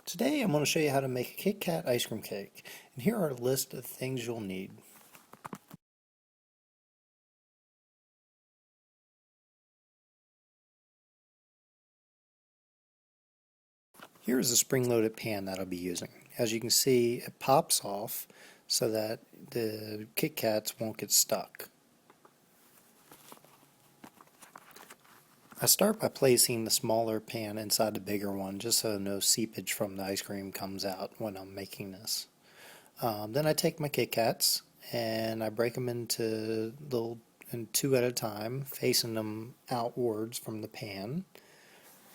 Today I'm going to show you how to make a Kit Kat ice cream cake, and here are a list of things you'll need. Here is a spring-loaded pan that I'll be using. As you can see, it pops off so that the Kit Kats won't get stuck. I start by placing the smaller pan inside the bigger one just so no seepage from the ice cream comes out when I'm making this. Then I take my Kit Kats and I break them into two at a time, facing them outwards from the pan.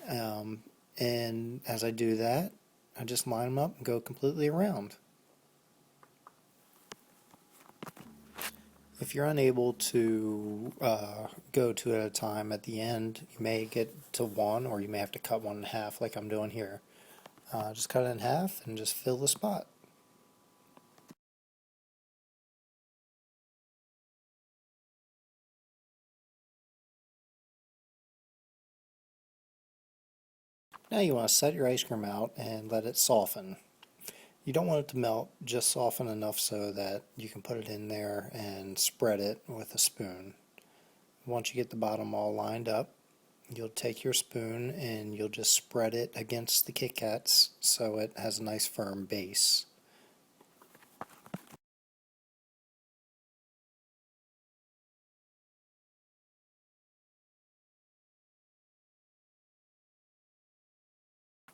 And as I do that, I just line them up and go completely around. If you're unable to go two at a time at the end, you may get to one, or you may have to cut one in half like I'm doing here. Just cut it in half and just fill the spot. Now you want to set your ice cream out and let it soften. You don't want it to melt, just soften enough so that you can put it in there and spread it with a spoon. Once you get the bottom all lined up, you'll take your spoon and you'll just spread it against the Kit Kats so it has a nice firm base.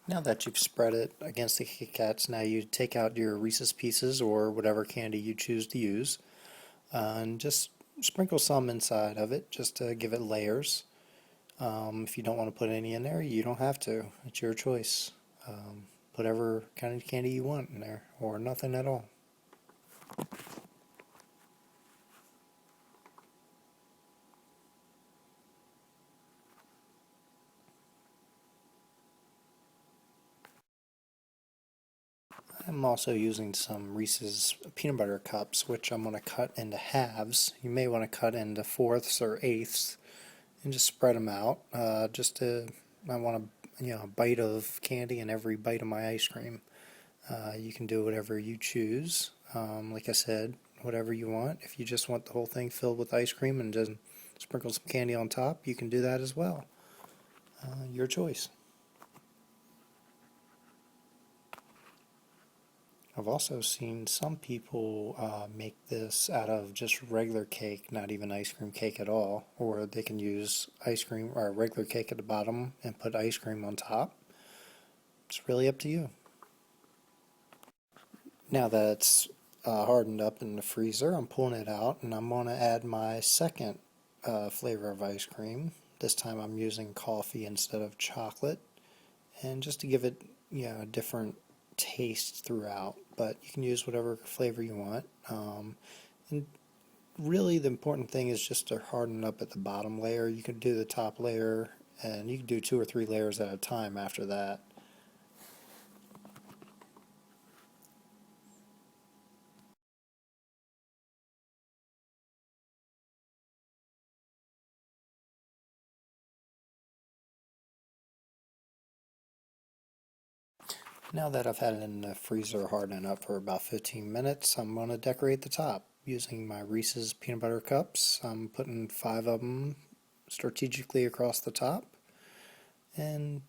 Now that you've spread it against the Kit Kats, now you take out your Reese's Pieces or whatever candy you choose to use, and just sprinkle some inside of it just to give it layers. If you don't want to put any in there, you don't have to. It's your choice. Put whatever kind of candy you want in there, or nothing at all. I'm also using some Reese's peanut butter cups, which I'm going to cut into halves. You may want to cut into fourths or eighths and just spread them out. I want a bite of candy in every bite of my ice cream. You can do whatever you choose. Like I said, whatever you want. If you just want the whole thing filled with ice cream and just sprinkle some candy on top, you can do that as well. Your choice. I've also seen some people make this out of just regular cake, not even ice cream cake at all, or they can use ice cream or regular cake at the bottom and put ice cream on top. It's really up to you. Now that it's hardened up in the freezer, I'm pulling it out and I'm going to add my second flavor of ice cream. This time I'm using coffee instead of chocolate, and just to give it a different taste throughout, but you can use whatever flavor you want. And really the important thing is just to harden up at the bottom layer. You can do the top layer, and you can do 2 or 3 layers at a time after that. Now that I've had it in the freezer hardening up for about 15 minutes, I'm going to decorate the top using my Reese's peanut butter cups. I'm putting 5 of them strategically across the top, and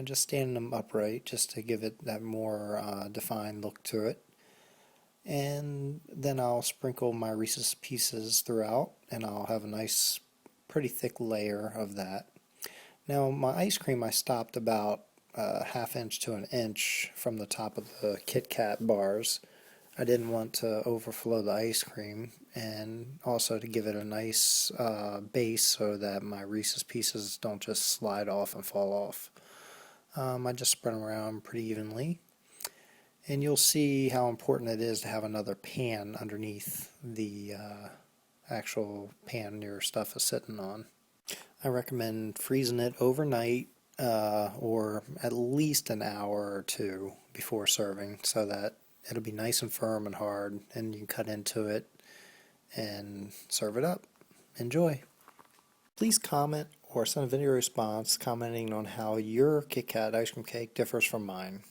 just standing them upright just to give it that more defined look to it. And then I'll sprinkle my Reese's Pieces throughout, and I'll have a nice pretty thick layer of that. Now my ice cream, I stopped about a ½ inch to an inch from the top of the Kit Kat bars. I didn't want to overflow the ice cream, and also to give it a nice base so that my Reese's Pieces don't just slide off and fall off. I just spread them around pretty evenly, and you'll see how important it is to have another pan underneath the actual pan your stuff is sitting on. I recommend freezing it overnight, or at least an hour or 2 before serving, so that it'll be nice and firm and hard, and you can cut into it and serve it up. Enjoy! Please comment or send a video response commenting on how your Kit Kat ice cream cake differs from mine.